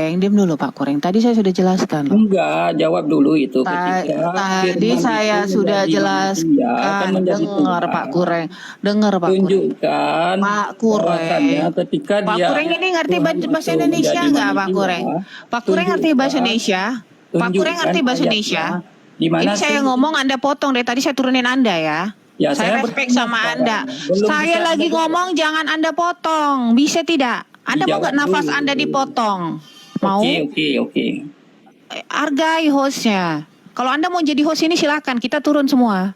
Kureng, diam dulu Pak Kureng. Tadi saya sudah jelaskan loh. Enggak, jawab dulu itu. Ketika Tadi firman saya itu sudah menjadi manusia, kan jelaskan. menjadi Dengar Tuhan. Pak Kureng. Dengar Pak Kureng. Tunjukkan Pak bahwasannya Kureng. ketika Pak dia Kureng ini ngerti Tuhan bahasa itu Indonesia menjadi nggak Pak manusia, Kureng? Pak Kureng ngerti bahasa tunjukkan Indonesia? Pak Kureng ngerti bahasa ayatnya Indonesia? di mana Ini saya sih? ngomong Anda potong dari tadi saya turunin Anda ya. Ya, Saya saya respect bertanya sama sekarang. Anda. Belum Saya bisa lagi Anda jawab. ngomong jangan Anda potong. Bisa tidak? Anda mau Dijawab nggak nafas dulu. Anda dipotong? Mau? Oke. Hargai hostnya. Kalau Anda mau jadi host ini silakan. Kita turun semua.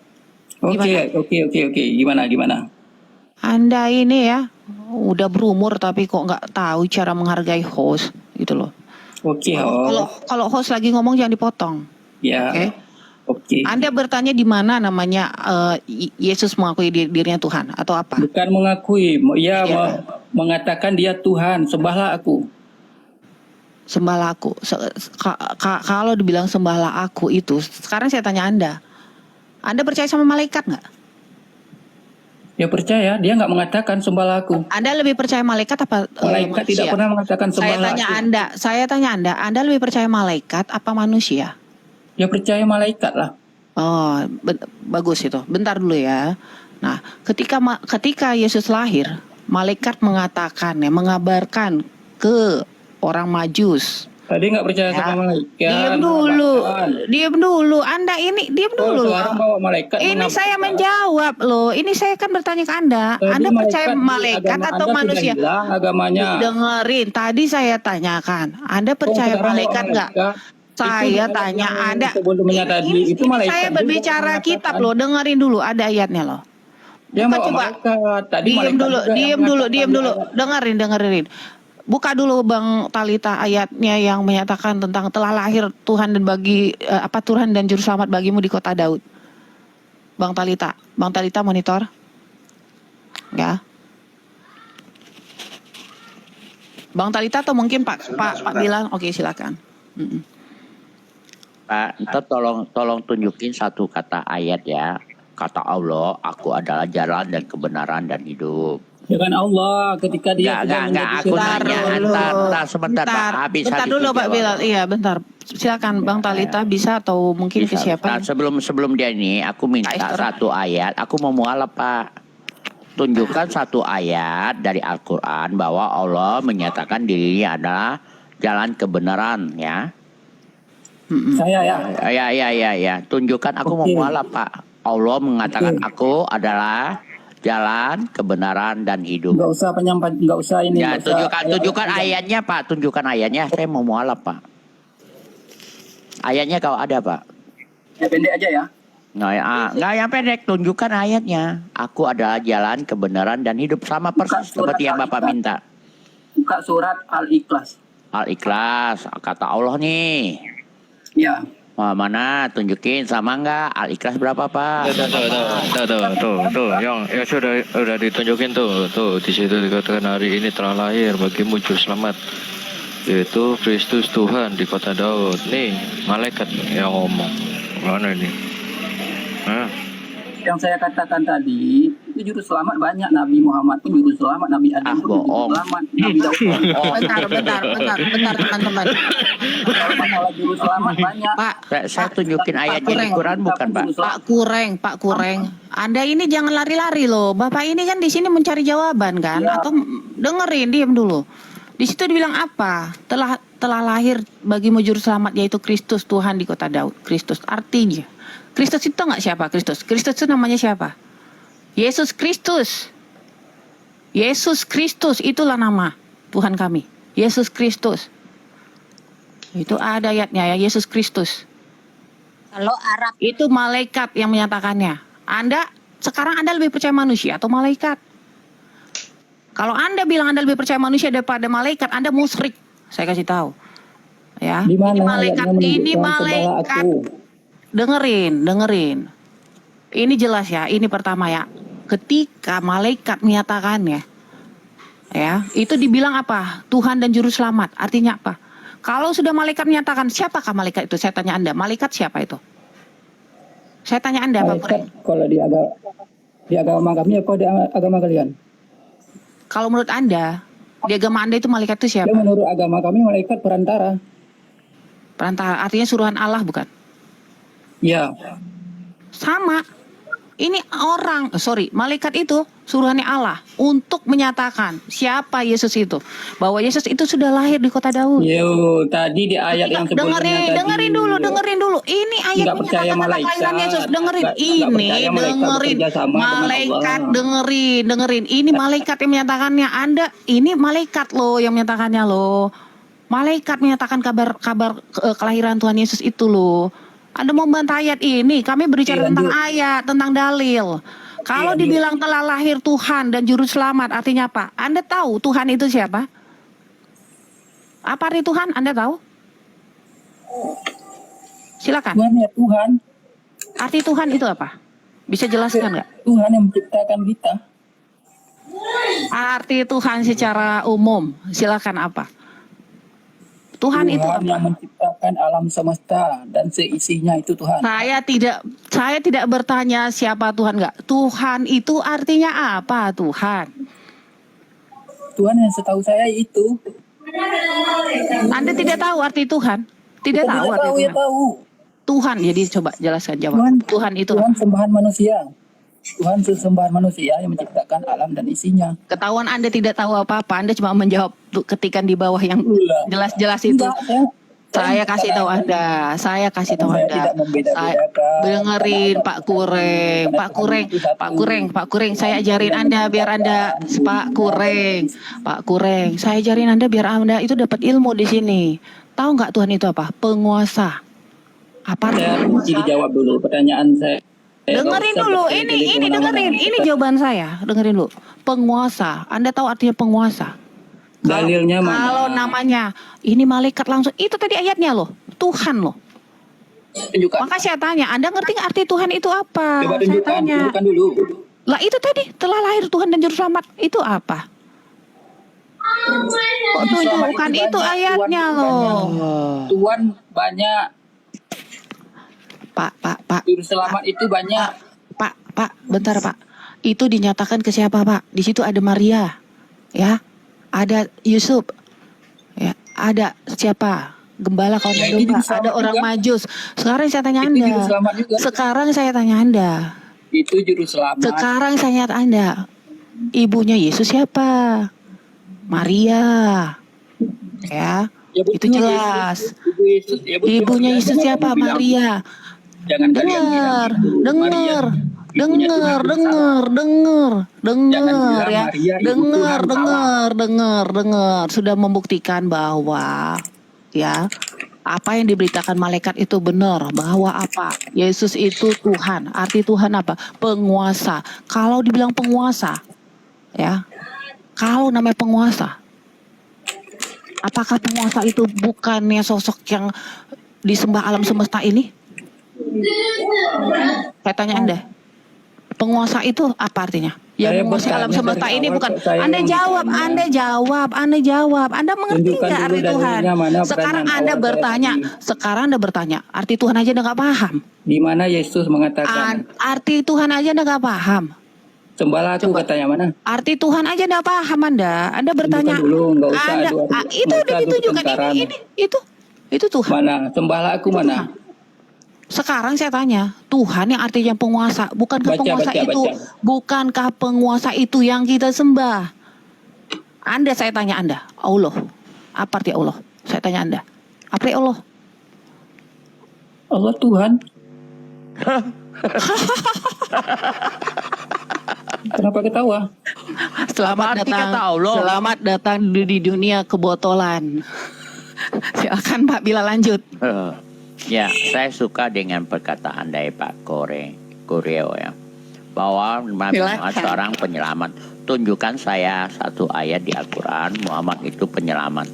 Gimana? Oke. Gimana? Anda ini ya udah berumur tapi kok nggak tahu cara menghargai host gitu loh. Oke, Kalau host lagi ngomong jangan dipotong. ya. Oke. Anda bertanya di mana namanya Yesus mengakui dirinya Tuhan atau apa? Bukan mengakui, mengatakan dia Tuhan, sembahlah aku. Sembahlah aku. Kalau dibilang sembahlah aku itu, sekarang saya tanya Anda percaya sama malaikat nggak? Ya percaya, dia nggak mengatakan sembahlah aku. Anda lebih percaya malaikat apa Malaikat manusia? tidak pernah mengatakan sembahlah Saya tanya Anda lebih percaya malaikat apa manusia? Ya percaya malaikat lah. Oh, bagus itu. Bentar dulu ya. Nah, ketika Yesus lahir, malaikat mengatakan mengabarkan ke orang Majus. Tadi nggak percaya sama malaikat. Diam dulu. Anda ini diam dulu. Sekarang bawa malaikat. Ini saya menjawab loh. Ini saya kan bertanya ke Anda. Anda percaya malaikat atau manusia? Agamanya. Dengerin. Tadi saya tanyakan. Anda percaya malaikat nggak? Saya tanya Anda. Ini saya berbicara kitab loh. Dengerin dulu. Ada ayatnya loh. Coba. Diam dulu. Dengerin. Buka dulu Bang Talita ayatnya yang menyatakan tentang telah lahir Tuhan dan Tuhan dan juru selamat bagimu di kota Daud. Bang Talita monitor. Ya. Bang Talita atau mungkin Pak Bilang. Oke, silakan. Pak, ntar tolong tunjukin satu kata ayat ya. Kata Allah, aku adalah jalan dan kebenaran dan hidup. Dengan Allah ketika dia Enggak, aku nanya antar sebentar Pak, habis dulu Pak Bilal. Iya, bentar. Silakan Bang Talita bisa atau mungkin ke siapa? Nah, sebelum dia ini aku minta satu ayat, aku mau mualaf Pak. Tunjukkan satu ayat dari Al-Qur'an bahwa Allah menyatakan dirinya adalah jalan kebenaran ya. Saya Ya. Tunjukkan aku mau mualaf Pak. Allah mengatakan aku adalah jalan kebenaran dan hidup. Enggak usah ini. Ya, tunjukkan ayatnya Pak, tunjukkan ayatnya. Saya mau mualaf Pak. Ayatnya kalau ada Pak. Ya pendek aja ya. Nggak yang pendek, tunjukkan ayatnya. Aku adalah jalan kebenaran dan hidup sama persis seperti yang Bapak minta. Buka surat Al-Ikhlas. Al-Ikhlas, kata Allah nih. Ya. Mana tunjukin sama enggak? Al-Ikhlas berapa Pak? Tuh, yang sudah ditunjukin tuh di situ dikatakan hari ini telah lahir bagimu juru selamat yaitu Kristus Tuhan di kota Daud. Nih malaikat yang ngomong. Mana ini? Yang saya katakan tadi itu juru selamat banyak. Nabi Muhammad pun juru selamat, Nabi Adam pun juru selamat, Nabi Daud pun. Bentar teman-teman. Masalah juru selamat banyak. Pak, saya tunjukin ayatnya di Quran bukan Pak? Pak Kureng. Anda ini jangan lari-lari loh. Bapak ini kan di sini mencari jawaban kan? Ya. Atau dengerin, diam dulu. Di situ dibilang apa? Telah lahir bagimu juru selamat yaitu Kristus Tuhan di kota Daud. Kristus artinya. Kristus itu nggak siapa Kristus? Kristus itu namanya siapa? Yesus Kristus. Yesus Kristus itulah nama Tuhan kami. Yesus Kristus. Itu ada ayatnya ya, Yesus Kristus. Kalau Arab itu malaikat yang menyatakannya. Sekarang Anda lebih percaya manusia atau malaikat? Kalau Anda bilang Anda lebih percaya manusia daripada malaikat, Anda musyrik. Saya kasih tahu. Ya. Ini malaikat. Dengerin. Ini jelas ya, ini pertama ya. Ketika malaikat menyatakannya, ya, itu dibilang apa? Tuhan dan juru selamat. Artinya apa? Kalau sudah malaikat menyatakan, siapakah malaikat itu? Saya tanya Anda, malaikat siapa itu? Saya tanya Anda, Pak Puri. Kalau di agama kami, apa di agama kalian? Kalau menurut Anda, Di agama Anda itu malaikat itu Ya siapa? menurut agama kami malaikat perantara. Perantara, artinya suruhan Allah bukan? Ya. Sama. Ini malaikat itu suruhannya Allah untuk menyatakan siapa Yesus itu. Bahwa Yesus itu sudah lahir di kota Daud. Yo, tadi di ayat yang sebelumnya tadi. Dengerin dulu. Ini ayat Nggak percaya menyatakan tentang malaikat. kelahiran Yesus. Dengerin. Nggak Ini percaya malaikat dengerin. bekerja sama dengan Malaikat Allah. dengerin. Ini malaikat yang menyatakannya. Ini malaikat loh yang menyatakannya loh. Malaikat menyatakan kabar kelahiran Tuhan Yesus itu loh. Anda mau membantah ayat ini? Kami berbicara tentang ayat, tentang dalil. Kalau dibilang telah lahir Tuhan dan juru selamat, artinya apa? Anda tahu Tuhan itu siapa? Apa arti Tuhan? Anda tahu? Silakan. Tuhan ya Tuhan. Arti Tuhan itu apa? Bisa jelaskan nggak? Tuhan yang menciptakan kita. Arti Tuhan secara umum, silakan apa? Tuhan itu apa? yang menciptakan alam semesta dan seisinya itu Tuhan. Saya tidak bertanya siapa Tuhan nggak. Tuhan itu artinya apa Tuhan? Tuhan yang setahu saya itu. Anda tidak tahu arti Tuhan? Tidak tahu arti tahu, Tuhan. ya tahu. Tuhan, jadi coba jelaskan jawab. Tuhan itu Tuhan sembahan manusia. Tuhan sesembahan manusia yang menciptakan alam dan isinya. ketahuan Anda tidak tahu apa-apa. Anda cuma menjawab ketikan di bawah yang jelas-jelas itu. Saya kasih tahu Anda. Saya dengerin Pak Kureng. Saya ajarin Anda biar Anda Pak Kureng. Saya ajarin Anda biar Anda itu dapat ilmu di sini. Tahu nggak Tuhan itu apa? Penguasa. Apa? Saya mesti dijawab dulu pertanyaan saya. Dengerin dulu, ini jawaban saya. Dengerin dulu. Penguasa. Anda tahu artinya penguasa? Dalilnya mana? Kalau namanya ini malaikat langsung, itu tadi ayatnya loh. Tuhan loh. Tunjukkan. Maka saya tanya, Anda ngerti nggak arti Tuhan itu apa? Coba Saya tanya. tunjukkan dulu. Lah itu tadi telah lahir Tuhan dan juru selamat itu apa? Kok tunjukkan itu ayatnya loh. Tuhan banyak. Pak. Juru selamat itu banyak. Pak, bentar Pak. Itu dinyatakan ke siapa Pak? Di situ ada Maria, ya, ada Yusuf, ya, ada siapa? Gembala kaum domba, ada orang Majus. Sekarang saya tanya Anda. Itu juru selamat. Sekarang saya tanya Anda. Ibunya Yesus siapa? Maria, ya. Itu jelas. Ibunya Yesus siapa? Maria. Dengar ya. Dengar. Sudah membuktikan bahwa ya, apa yang diberitakan malaikat itu benar, bahwa apa? Yesus itu Tuhan. Arti Tuhan apa? Penguasa. Kalau dibilang penguasa, ya. Kalau namanya penguasa, apakah penguasa itu bukannya sosok yang disembah alam semesta ini? Saya tanya Anda, penguasa itu apa artinya? Yang menguasai alam semesta ini bukan. Anda jawab. Anda mengerti nggak arti Tuhan? Sekarang Anda bertanya. Arti Tuhan aja Anda nggak paham. Di mana Yesus mengatakan? Arti Tuhan aja Anda nggak paham. Sembahlah aku, katanya mana? Arti Tuhan aja nggak paham Anda. Anda bertanya. Dulu, nggak usah itu udah ditunjukkan itu Tuhan. Mana? Sembahlah aku mana? Sekarang saya tanya, Tuhan yang artinya penguasa, bukankah penguasa itu yang kita sembah? Saya tanya Anda, Allah. Apa arti Allah? Saya tanya Anda. Apa arti Allah? Allah Tuhan. Kenapa ketawa? Selamat datang di dunia kebotolan. Silakan Pak Bila lanjut. Ya, saya suka dengan perkataan dari Pak Kureo ya, bahwa Muhammad seorang penyelamat. Tunjukkan saya satu ayat di Al-Quran Muhammad itu penyelamat.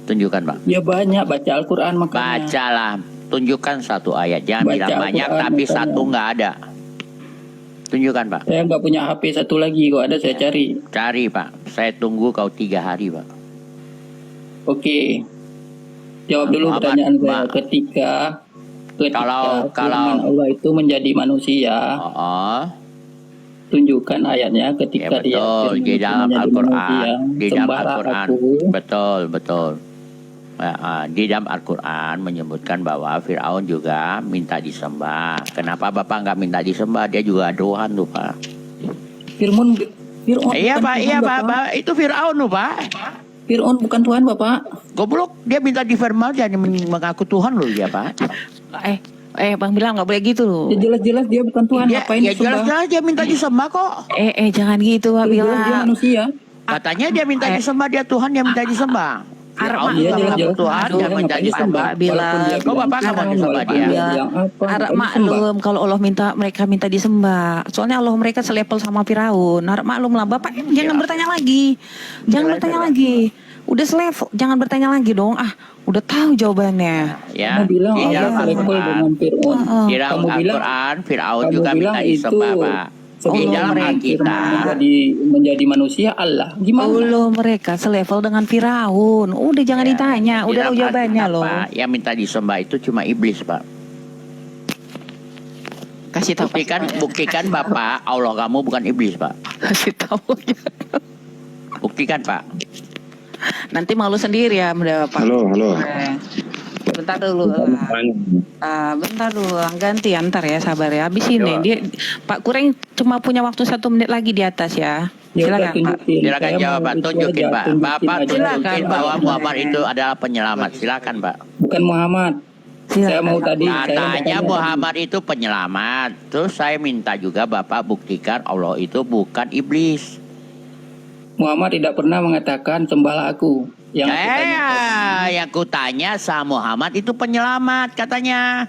Tunjukkan Pak. Ya banyak baca Al-Quran makanya. Bacalah, tunjukkan satu ayat. Jangan bilang banyak tapi makanya. Satu nggak ada. Tunjukkan Pak. Saya nggak punya HP satu lagi, kok ada saya cari. Cari Pak, saya tunggu kau 3 hari Pak. Oke. Jawab dulu pertanyaan saya. Ketika kalau Allah itu menjadi manusia, tunjukkan ayatnya Ya ketika dia betul, di firman dalam menjadi Al-Quran, manusia, di dalam sembahlah Al-Quran, aku. betul. Di dalam Al-Quran menyebutkan bahwa Fir'aun juga minta disembah. Kenapa Bapak nggak minta disembah? Dia juga Tuhan tuh Pak. Fir'aun Iya bukan Pak, Tuhan, iya Bapak. Pak, itu Fir'aun tuh Pak. Fir'aun bukan Tuhan, Bapak. Goblok, dia minta difirman jadi mengaku Tuhan loh dia Pak. Bang bilang nggak boleh gitu loh. Ya jelas-jelas dia bukan Tuhan, ngapain Ya disembah? jelas-jelas dia minta disembah kok. Jangan gitu Pak Jelas dia bilang. manusia. Katanya dia minta disembah, dia Tuhan, dia minta disembah. Fir'aun Iya, juga jelas-jelas Tuhan, dia Tuhan, minta ngapain disembah. Pak bilang. Kok Bapak nggak mau disembah dia? Bilang apa? Harap ngapain disembah? maklum kalau Allah mereka minta disembah. Soalnya Allah mereka selevel sama Firaun. Harap maklum lah Bapak, jangan bertanya lagi. Jangan bertanya lagi. Udah selevel, jangan bertanya lagi dong. Udah tahu jawabannya. Ya, Kamu bilang di Allah dalam selevel Al-Quran. dengan Fir'aun. Di dalam Kamu bilang Al-Quran, Fir'aun kamu juga bilang minta itu disembah Pak. Di sebelum dalam Firman Alkitab, menjadi manusia Allah. Gimana? Allah mereka selevel dengan Firaun. Udah jangan ditanya, di udah dalam tahu jawabannya Alkitab, loh. Pak, yang minta disembah itu cuma iblis Pak. Kasih tahu Buktikan Bapak, Allah kamu bukan iblis Pak. Kasih tahu aja. Buktikan Pak. Nanti malu sendiri ya Pak. Halo. Bentar dulu lah. Bentar dulu, ganti antar ya, sabar ya. Habis ini dia Pak Kureng cuma punya waktu 1 menit lagi di atas ya. Ya udah, Silakan Pak. tunjukin. Silakan Saya jawab mau Pak, itu tunjukin aja, Pak. tunjukin Bapak aja. Silakan, tunjukin Pak. bahwa Muhammad itu adalah penyelamat. Silakan Pak. Bukan Muhammad. Saya mau tadi Katanya Muhammad itu penyelamat. Terus saya minta juga Bapak buktikan Allah itu bukan iblis. Muhammad tidak pernah mengatakan sembahlah aku. Yang aku tanyakan. Yang kutanya sama Muhammad itu penyelamat katanya.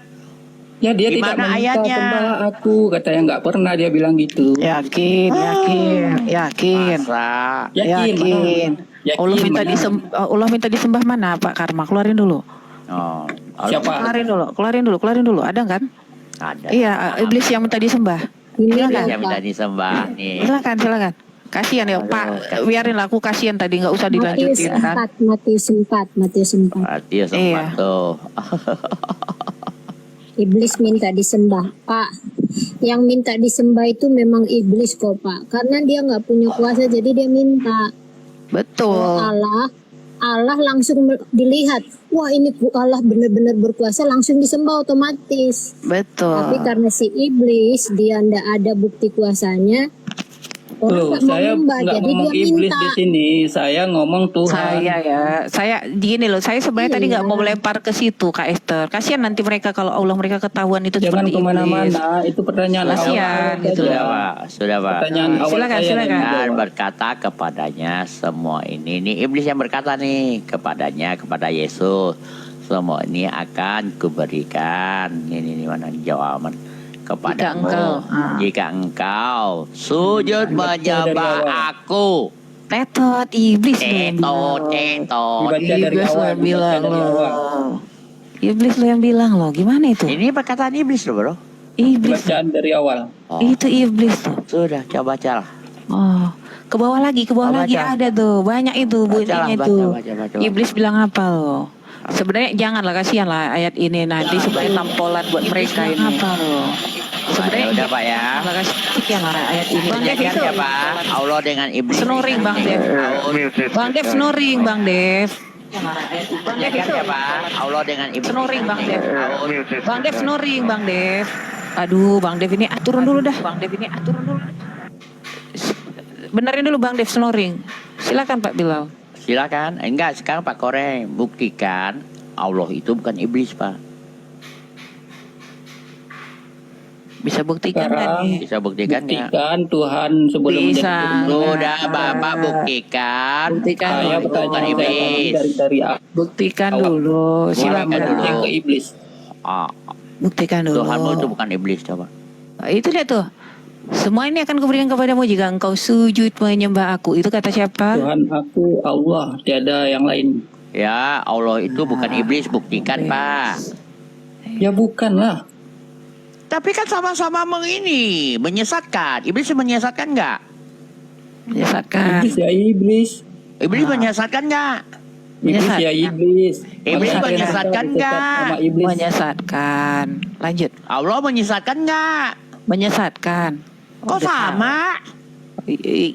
Ya dia Gimana tidak meminta ayatnya? sembahlah aku, katanya nggak pernah dia bilang gitu. Yakin. Masa? Yakin. Allah minta disembah mana Pak Karma? Keluarin dulu. Oh, Siapa? Keluarin dulu. Ada kan? ada. Iya, iblis yang minta disembah. Ini Iblis loh, yang minta Pak. disembah nih. Silakan. Kasihan ya Pak, biarin lah, aku kasihan tadi nggak usah Matius dilanjutin kan. 4, Matius 4. Berarti ya sempat Iya. tuh. Iblis minta disembah, Pak. Yang minta disembah itu memang iblis kok, Pak. Karena dia nggak punya kuasa, jadi dia minta. Betul. Allah langsung dilihat, wah ini Allah benar-benar berkuasa, langsung disembah otomatis. Betul. Tapi karena si iblis dia ndak ada bukti kuasanya, orang nggak mau Saya nyembah, nggak jadi ngomong dia iblis minta. di sini. Saya ngomong Tuhan. Saya gini loh, saya sebenarnya tadi nggak mau Iya. melempar ke situ Kak Esther. Kasihan nanti mereka kalau Allah mereka ketahuan itu Jangan seperti iblis. kemana-mana. Itu pertanyaan Kasihan, awal. gitu. Sudah Pak, sudah Pak. Pertanyaan awal Silakan, saya silakan. yang Dan dijawab. berkata kepadanya semua ini iblis yang berkata nih kepadanya, kepada Yesus, semua ini akan kuberikan. Ini mana jawaban kepadamu jika engkau sujud menyembah aku. Tetot iblis lo yang Tetot. Dibaca dari Iblis lo awal, yang dibaca bilang dari awal. loh. Iblis lo yang bilang loh. Gimana itu? Ini perkataan iblis loh bro. Iblis. Bacaan dari awal. Oh, Itu iblis tuh. sudah coba bacalah. Oh, ke bawah lagi Baca. ada tuh, banyak itu bunyinya Bacalah, itu. baca. Iblis bilang apa loh? Sebenarnya janganlah, kasihan lah ayat ini nanti sebagai tampolan buat mereka ini. Apa loh? Sebenarnya Udah Pak ya. kasihan lah ayat ini. Bang Dev Perjanjian itu. ya Pak. Allah dengan iblis. Snoring Bang Dev. Bang Dev snoring Bang Dev. Perjanjian ya Pak. Allah dengan iblis. Snoring Bang Dev. Bang Dev snoring Bang Dev. Aduh Bang Dev ini turun dulu dah. Benerin dulu Bang Dev snoring. Silakan Pak Bilal. Silakan. Enggak, sekarang Pak Koreng buktikan Allah itu bukan iblis Pak. Bisa buktikan kan Sekarang nih? Bisa buktikan nggak? Buktikan Tuhan sebelum Bisa. menjadi Sudah Bapak buktikan. Buktikan. saya Allah itu bertanya bukan iblis. dari Buktikan Awal. dulu. Silakan Silakan. dulu. yang ke iblis. Ah, Buktikan dulu. Tuhanmu itu bukan iblis coba. Itu dia tuh. Semua ini akan kuberikan kepadamu jika engkau sujud menyembah aku. Itu kata siapa? Tuhan aku Allah, tiada yang lain. Ya Allah itu bukan iblis, buktikan Pak. Ya bukan lah. Tapi kan sama-sama menyesatkan. Iblis menyesatkan nggak? Menyesatkan. Iblis ya iblis. Iblis menyesatkan nggak? Iblis ya iblis. Iblis Masa menyesatkan kita nggak? sama iblis. Menyesatkan. Lanjut. Allah menyesatkan nggak? Menyesatkan. Kok sama?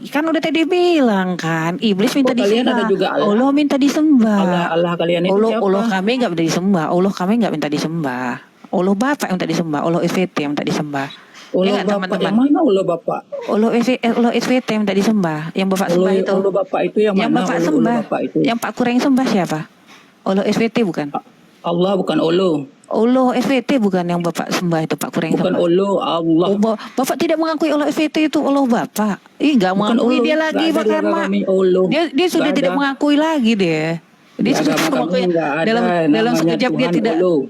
Kan udah tadi bilang kan, iblis minta kalian disembah. ada juga Allah minta disembah. Allah kalian itu siapa? Allah kami nggak minta disembah. Allah kami nggak minta disembah. Allah Bapak yang minta disembah. Allah SVT yang minta disembah. Allah Ya, Bapak yang mana Allah Bapak? Allah SVT yang minta disembah. Yang Bapak sembah itu. Allah Bapak itu yang Yang mana? Bapak Allah sembah. Bapak itu. Yang Pak Kureng sembah siapa? Allah SVT bukan? Allah bukan Allah. Allah SVT bukan yang Bapak sembah itu, Pak Kureng Bukan sembah. Allah, Allah. Oh, Bapak tidak mengakui Allah SVT itu Allah Bapak. Nggak Bukan mengakui Allah. dia lagi Nggak ada Pak di Karma. agama kami Allah. Dia sudah Nggak tidak ada. mengakui lagi deh. Dia Di sudah agama mengakui kami nggak ada dalam namanya sekejap dia Tuhan Allah.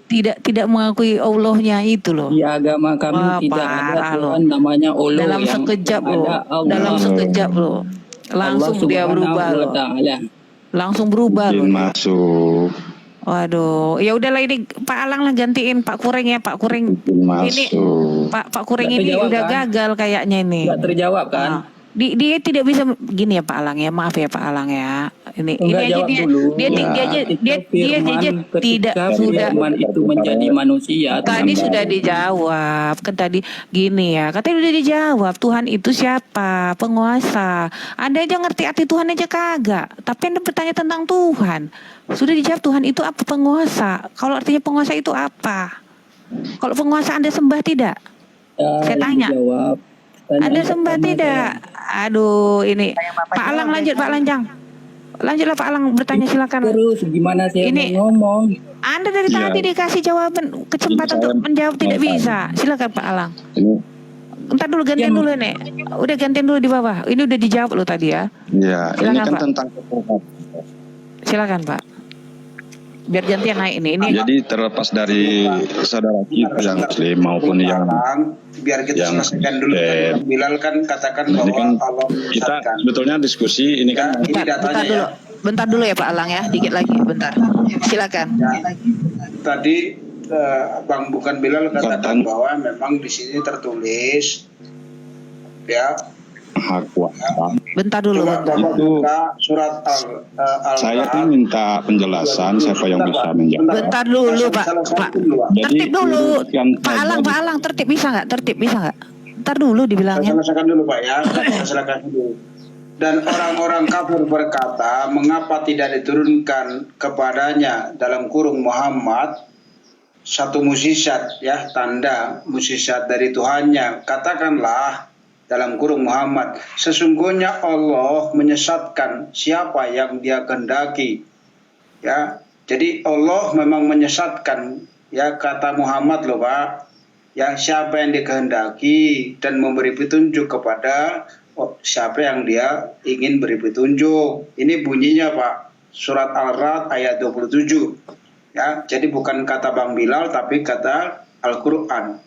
tidak mengakui Allahnya itu loh. Di agama kami Wah, tidak ada parah loh. Tuhan namanya Allah. Dalam yang sekejap loh. ada Allah. Dalam sekejap loh. Langsung Allah dia Subhanahu berubah wa loh. Ta'ala. Langsung berubah loh. Izin masuk. Waduh, ya udahlah ini Pak Alang lah gantiin Pak Kureng ya, Pak Kureng. Izin Ini masuk. Pak Kureng Nggak ini terjawab, udah kan? gagal kayaknya ini. Nggak terjawab kan? Ah. Dia tidak bisa gini ya Pak Alang ya, maaf ya Pak Alang ya. Ini Enggak, aja jawab dia dulu. dia Ya, dia Firman, aja tidak ketika sudah Firman itu menjadi manusia. tadi Tuhan sudah dijawab kan tadi gini ya, katanya udah dijawab Tuhan itu siapa, penguasa. Anda aja ngerti arti Tuhan aja kagak, tapi Anda bertanya tentang Tuhan. Sudah dijawab Tuhan itu apa, penguasa. Kalau artinya penguasa itu apa? Kalau penguasa Anda sembah tidak? Saya tanya. Jawab. Anda sembah tidak? Aduh, ini Pak Alang lanjut Pak Lanjang. Lanjutlah Pak Alang bertanya silakan. Terus gimana saya Ini- mau ngomong? Anda dari Iya. tadi dikasih jawaban, kesempatan untuk menjawab tidak bisa. Silakan Pak Alang. Ini Entar dulu gantian dulu nih. Udah gantian dulu di bawah. Ini udah dijawab loh tadi ya. ya, ini Silakan, kan Pak. tentang Silakan Pak. Biar gantian naik ini. Ini jadi terlepas dari saudara kita yang muslim maupun yang biar kita yang selesaikan dulu. Kristen. Bilal kan katakan ini bahwa kan Allah kita menyesatkan. sebetulnya diskusi ini kan Ini datanya bentar dulu. ya. Bentar dulu ya Pak Alang ya. Dikit lagi. Bentar. Silakan. Tadi Bang Bukan Bilal katakan Katakan. bahwa memang di sini tertulis ya. hak kuasa. Bentar dulu. Coba Bentar. Bapak Itu- buka surat Saya Al-Ra'd. ini minta penjelasan siapa yang bisa menjawab. Bentar dulu Pak. Pak. Tertib dulu. Pak Alang, Pak Alang, tertib bisa nggak? Tertib bisa nggak? Ntar dulu Saya dibilangnya. selesaikan dulu Pak ya. Saya selesaikan dulu. Dan orang-orang kafir berkata, mengapa tidak diturunkan kepadanya dalam kurung Muhammad satu mukjizat ya, tanda mukjizat dari Tuhannya. Katakanlah dalam kurung Muhammad, sesungguhnya Allah menyesatkan siapa yang Dia kehendaki. Ya, jadi Allah memang menyesatkan ya, kata Muhammad loh Pak. Ya, siapa yang dikehendaki dan memberi petunjuk kepada siapa yang Dia ingin beri petunjuk. Ini bunyinya Pak, surat Al-Ra'd ayat 27. Ya, jadi bukan kata Bang Bilal tapi kata Al-Qur'an.